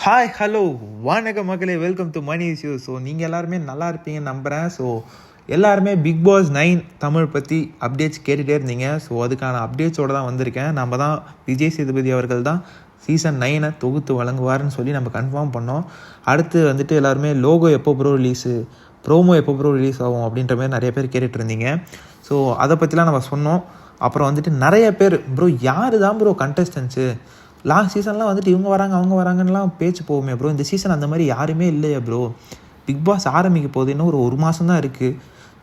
Hi hello வணக்கம் மக்களே, welcome to money issue. So நீங்கள் எல்லாருமே நல்லா இருப்பீங்கன்னு நம்புகிறேன். ஸோ எல்லாருமே பிக் பாஸ் 9 தமிழ் பற்றி அப்டேட்ஸ் கேட்டுகிட்டே இருந்தீங்க. ஸோ அதுக்கான அப்டேட்ஸோடு தான் வந்திருக்கேன். நம்ம தான் விஜய் சேதுபதி அவர்கள் தான் சீசன் 9 தொகுத்து வழங்குவார்னு சொல்லி நம்ம கன்ஃபார்ம் பண்ணோம். அடுத்து வந்துட்டு எல்லாருமே லோகோ எப்போ ப்ரோ ரிலீஸு, ப்ரோமோ எப்போ ப்ரோ ரிலீஸ் ஆகும் அப்படின்ற மாதிரி நிறைய பேர் கேட்டுட்டு இருந்தீங்க. ஸோ அதை பற்றிலாம் நம்ம சொன்னோம். அப்புறம் வந்துட்டு நிறைய பேர் ப்ரோ யார் தான் ப்ரோ கண்டஸ்டன்ஸு, லாஸ்ட் சீசன்லாம் வந்துட்டு இவங்க வராங்க அவங்க வராங்கன்னெலாம் பேச்சு போகுமே ப்ரோ, இந்த சீசன் அந்த மாதிரி யாருமே இல்லையா ப்ரோ, பிக் பாஸ் ஆரம்பிக்க போகுது, இன்னும் ஒரு மாதம் தான் இருக்குது,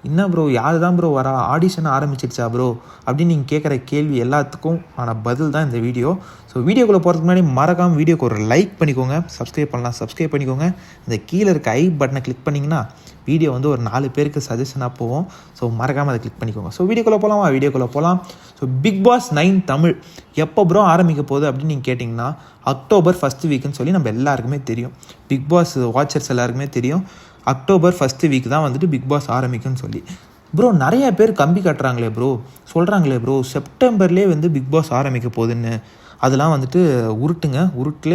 என்ன ப்ரோ யார் தான் ப்ரோ வரா, ஆடிஷன் ஆரம்பிச்சிருச்சா ப்ரோ அப்படின்னு நீங்கள் கேட்குற கேள்வி எல்லாத்துக்கும் ஆன பதில் தான் இந்த வீடியோ. ஸோ வீடியோக்குள்ளே போகிறதுக்கு முன்னாடி மறக்காமல் வீடியோக்கு ஒரு லைக் பண்ணிக்கோங்க, சப்ஸ்கிரைப் பண்ணலாம் சப்ஸ்கிரைப் பண்ணிக்கோங்க. இந்த கீழே இருக்க ஐ பட்டனை கிளிக் பண்ணிங்கன்னா வீடியோ வந்து ஒரு 4 பேருக்கு சஜஷனாக போகும். ஸோ மறக்காமல் அதை கிளிக் பண்ணிக்கோங்க. ஸோ வீடியோக்குள்ளே போகலாம். ஸோ பிக் பாஸ் 9 தமிழ் எப்போ ப்ரோ ஆரம்பிக்க போகுது அப்படின்னு நீங்கள் கேட்டிங்கன்னா அக்டோபர் ஃபஸ்ட் வீக்குன்னு சொல்லி நம்ம எல்லாருக்குமே தெரியும். பிக் பாஸ் வாட்சர்ஸ் எல்லாருக்குமே தெரியும் அக்டோபர் ஃபஸ்ட்டு வீக் தான் வந்துட்டு பிக் பாஸ் ஆரம்பிக்குன்னு சொல்லி. ப்ரோ நிறைய பேர் கம்பி கட்டுறாங்களே ப்ரோ, சொல்கிறாங்களே ப்ரோ செப்டம்பர்லேயே வந்து பிக் பாஸ் ஆரம்பிக்க போகுதுன்னு. அதெல்லாம் வந்துட்டு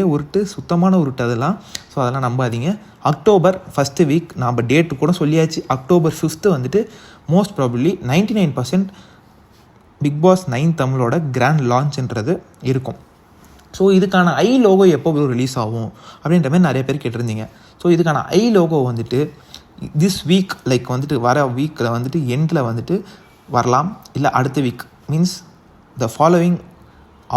உருட்டு, சுத்தமான உருட்டு அதெல்லாம். ஸோ அதெல்லாம் நம்பாதீங்க. அக்டோபர் ஃபஸ்ட்டு வீக் நாம் டேட்டு கூட சொல்லியாச்சு. அக்டோபர் 5 வந்துட்டு மோஸ்ட் ப்ராபப்ளி 99% பிக் பாஸ் 9 தமிழோட கிராண்ட் லான்ச்ன்றது இருக்கும். ஸோ இதுக்கான ஐ லோகோ எப்போ ரிலீஸ் ஆகும் அப்படின்ற மாதிரி நிறைய பேர் கேட்டிருந்தீங்க. ஸோ இதுக்கான ஐ லோகோ வந்துட்டு திஸ் வீக் லைக் வந்துட்டு வர வீக்கில் வந்துட்டு எண்டில் வந்துட்டு வரலாம், இல்லை அடுத்த week means the following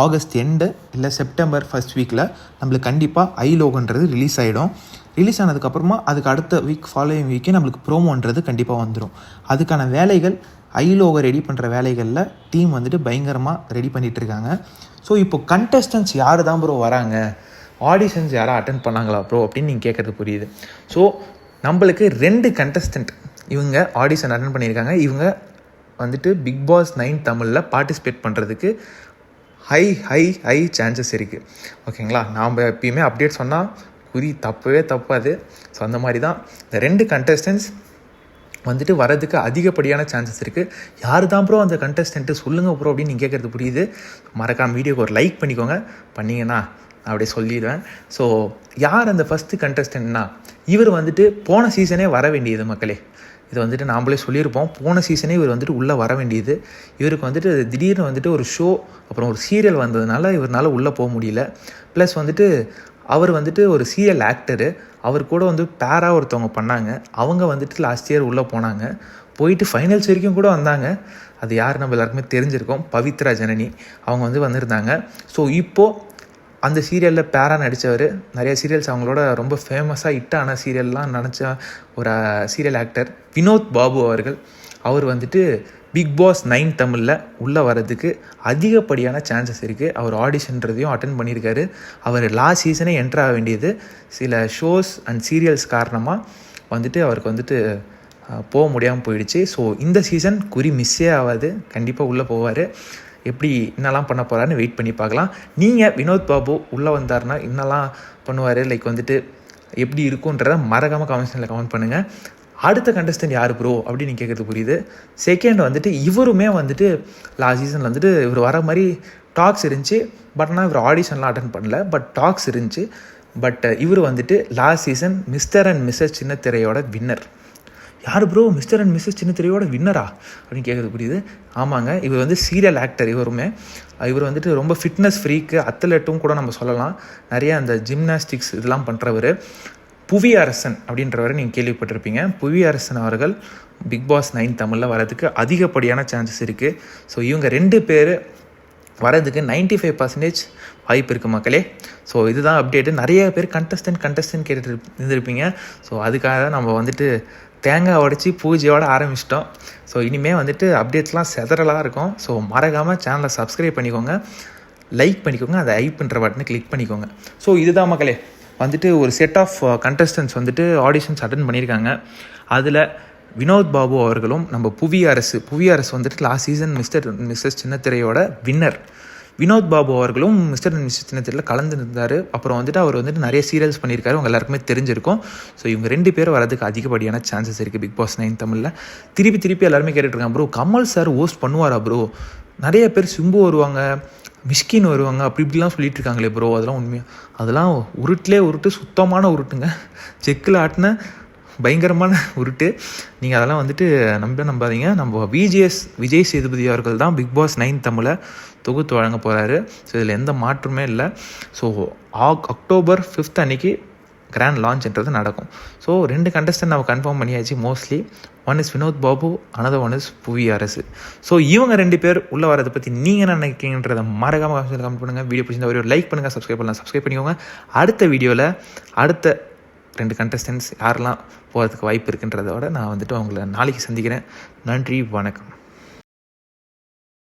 August end இல்லை செப்டம்பர் ஃபஸ்ட் வீக்கில் நம்மளுக்கு கண்டிப்பாக ஐ லோகோன்றது ரிலீஸ் ஆகிடும். ரிலீஸ் ஆனதுக்கப்புறமா அதுக்கு அடுத்த வீக் ஃபாலோவிங் வீக்கே நம்மளுக்கு ப்ரோமோன்றது கண்டிப்பாக வந்துடும். அதுக்கான வேலைகள் ஐ லோகோ ரெடி பண்ணுற வேலைகளில் டீம் வந்துட்டு பயங்கரமாக ரெடி பண்ணிகிட்டு இருக்காங்க. ஸோ இப்போ கண்டஸ்டன்ஸ் யார் தான் ப்ரோ வராங்க, ஆடிஷன்ஸ் யாரும் அட்டன் பண்ணாங்களா ப்ரோ அப்படின்னு நீங்கள் கேட்குறது புரியுது. ஸோ நம்மளுக்கு 2 கண்டஸ்டன்ட் இவங்க ஆடிஷன் அட்டன் பண்ணியிருக்காங்க. இவங்க வந்துட்டு பிக் பாஸ் 9 தமிழில் பார்ட்டிசிபேட் பண்ணுறதுக்கு ஹை சான்சஸ் இருக்குது. ஓகேங்களா, நாம் எப்பயுமே அப்டேட் சொன்னால் தப்பாது. ஸோ அந்த மாதிரி தான் இந்த 2 கண்டஸ்டன்ஸ் வந்துட்டு வரதுக்கு அதிகப்படியான சான்சஸ் இருக்குது. யார் தான் ப்ரோ அந்த கண்டஸ்டன்ட்டு சொல்லுங்கள் ப்ரோ அப்படின்னு நீங்கள் கேட்குறது புரியுது. மறக்காம வீடியோக்கு ஒரு லைக் பண்ணிங்கன்னா அப்படியே சொல்லிடுவேன். ஸோ யார் அந்த ஃபஸ்ட்டு கண்டஸ்டன்ட்னா, இவர் வந்துட்டு போன சீசனே வர வேண்டியது மக்களே. இது வந்துட்டு நாம்ளே சொல்லியிருப்போம், போன சீசனே இவர் வந்துட்டு உள்ளே வர வேண்டியது. இவருக்கு வந்துட்டு திடீர்னு வந்துட்டு ஒரு ஷோ அப்புறம் ஒரு சீரியல் வந்ததுனால இவரால் உள்ளே போக முடியல. ப்ளஸ் வந்துட்டு அவர் வந்துட்டு ஒரு சீரியல் ஆக்டரு, அவர் கூட வந்து பேராக ஒருத்தவங்க பண்ணாங்க. அவங்க வந்துட்டு லாஸ்ட் இயர் உள்ளே போயிட்டு ஃபைனல்ஸ் வரைக்கும் கூட வந்தாங்க. அது யார் நம்ம எல்லாருக்குமே தெரிஞ்சிருக்கோம், பவித்ரா ஜனனி. அவங்க வந்திருந்தாங்க. ஸோ இப்போது அந்த சீரியலில் பேரா நடித்தவர், நிறைய சீரியல்ஸ் அவங்களோட ரொம்ப ஃபேமஸாக ஹிட்டான சீரியல்லாம் நினச்ச ஒரு சீரியல் ஆக்டர் வினோத் பாபு அவர்கள். அவர் வந்துட்டு பிக் பாஸ் 9 தமிழில் உள்ளே வர்றதுக்கு அதிகப்படியான சான்சஸ் இருக்குது. அவர் ஆடிஷன்றதையும் அட்டன் பண்ணியிருக்காரு. அவர் லாஸ்ட் சீசனே என்ட்ரு ஆக வேண்டியது சில ஷோஸ் அண்ட் சீரியல்ஸ் காரணமாக வந்துட்டு அவருக்கு வந்துட்டு போக முடியாமல் போயிடுச்சு. ஸோ இந்த சீசன் மிஸ்ஸே ஆகாது, கண்டிப்பாக உள்ளே போவார். எப்படி என்னெல்லாம் பண்ண போகிறாருன்னு வெயிட் பண்ணி பார்க்கலாம். நீங்கள் வினோத் பாபு உள்ளே வந்தார்னா என்னெல்லாம் பண்ணுவார், லைக் வந்துட்டு எப்படி இருக்குன்றத மறக்காமல் கமெண்ட்ஸில் கமெண்ட் பண்ணுங்கள். அடுத்த கண்டஸ்டன்ட் யார் ப்ரோ அப்படின்னு நீங்கள் கேட்குறது புரியுது. செகண்ட் வந்துட்டு இவருமே வந்துட்டு லாஸ்ட் சீசனில் வந்துட்டு இவர் வர மாதிரி டாக்ஸ் இருந்துச்சு. பட் ஆனால் இவர் ஆடிஷன்லாம் அட்டன் பண்ணல, பட் டாக்ஸ் இருந்துச்சு. பட் இவர் வந்துட்டு last season mister and missus சின்னத்திரையோட வின்னர். யார் ப்ரோ மிஸ்டர் அண்ட் மிஸ்ஸஸ் சின்னத்திரையோட வின்னரா அப்படின்னு கேட்குறது புரியுது. ஆமாங்க, இவர் வந்து சீரியல் ஆக்டர். இவர் வந்துட்டு ரொம்ப ஃபிட்னஸ் ஃப்ரீக்கு, அத்லெட்டும் கூட நம்ம சொல்லலாம். நிறைய அந்த ஜிம்னாஸ்டிக்ஸ் இதெல்லாம் பண்ணுறவர். புவி அரசன் அப்படின்றவரை நீங்கள் கேள்விப்பட்டிருப்பீங்க. புவி அரசன் அவர்கள் பிக் பாஸ் 9 தமிழில் வரதுக்கு அதிகப்படியான சான்சஸ் இருக்குது. ஸோ இவங்க 2 பேர் வரதுக்கு 95% வாய்ப்பு இருக்குது மக்களே. ஸோ இதுதான் அப்டேட்டு. நிறைய பேர் கண்டஸ்டன்ட் கேட்டுட்டு இருந்திருப்பீங்க. ஸோ அதுக்காக நம்ம வந்துட்டு தேங்காய் உடச்சி பூஜையோடு ஆரம்பிச்சிட்டோம். ஸோ இனிமேல் வந்துட்டு அப்டேட்ஸ்லாம் செதறலாக இருக்கும். ஸோ மறக்காமல் சேனலை சப்ஸ்கிரைப் பண்ணிக்கோங்க, லைக் பண்ணிக்கோங்க, அதை ஐப்புன்ற பட்டனை கிளிக் பண்ணிக்கோங்க. ஸோ இதுதான் மக்களே, வந்துட்டு ஒரு செட் ஆஃப் கண்டஸ்டன்ஸ் வந்துட்டு ஆடிஷன்ஸ் அட்டன் பண்ணியிருக்காங்க. அதில் வினோத் பாபு அவர்களும் நம்ம புவி அரசு வந்துட்டு லாஸ்ட் சீசன் மிஸ்டர் மிஸ்ஸஸ் சின்னத்திரையோட வின்னர். வினோத் பாபு அவர்களும் மிஸ்டர் அண்ட் மிஸ்ஸஸ் சின்னத்திரையில் கலந்துருந்தார். அப்புறம் வந்துட்டு அவர் வந்துட்டு நிறைய சீரியல்ஸ் பண்ணியிருக்காரு, அவங்க எல்லாருக்குமே தெரிஞ்சிருக்கும். ஸோ இவங்க 2 பேரும் வரதுக்கு அதிகப்படியான சான்சஸ் இருக்குது பிக் பாஸ் 9 தமிழில். திருப்பி எல்லாருமே கேட்டுட்ருக்காங்க ப்ரோ கமல் சார் ஹோஸ்ட் பண்ணுவாரா ப்ரோ, நிறைய பேர் சிம்பு வருவாங்க, மிஷ்கின் வருவாங்க அப்படி இப்படிலாம் சொல்லிட்டு இருக்காங்களே ப்ரோ, அதெல்லாம் உண்மையாக அதெல்லாம் உருட்டு சுத்தமான உருட்டுங்க. செக்கில் ஆட்டின பயங்கரமான உருட்டு. நீங்கள் அதெல்லாம் வந்துட்டு நம்பாதீங்க. நம்ம விஜய் சேதுபதி அவர்கள் தான் பிக் பாஸ் 9 தமிழை தொகுத்து வழங்க போகிறாரு. ஸோ இதில் எந்த மாற்றமே இல்லை. ஸோ அக்டோபர் 5 அன்னைக்கு கிராண்ட் லான்ச்ன்றது நடக்கும். ஸோ 2 கண்டஸ்டன்ட் நம்ம கன்ஃபார்ம் பண்ணியாச்சு. Mostly one is Vinod Babu, another one is Bhuvi Arasu. So இவங்க 2 பேர் உள்ளே வரதை பற்றி நீங்கள் என்ன நினைக்கிறீங்கன்றதை மறக்காமல் கமெண்ட் பண்ணுங்கள். வீடியோ பிடிச்சிருந்தா ஒரு லைக் பண்ணுங்கள், சப்ஸ்கிரைப் பண்ணிக்கோங்க. அடுத்த வீடியோவில் அடுத்த 2 கண்டஸ்டன்ட்ஸ் யாரெல்லாம் போகிறதுக்கு வாய்ப்பு இருக்குன்றதோட நான் வந்துட்டு அவங்கள நாளைக்கு சந்திக்கிறேன். நன்றி, வணக்கம்.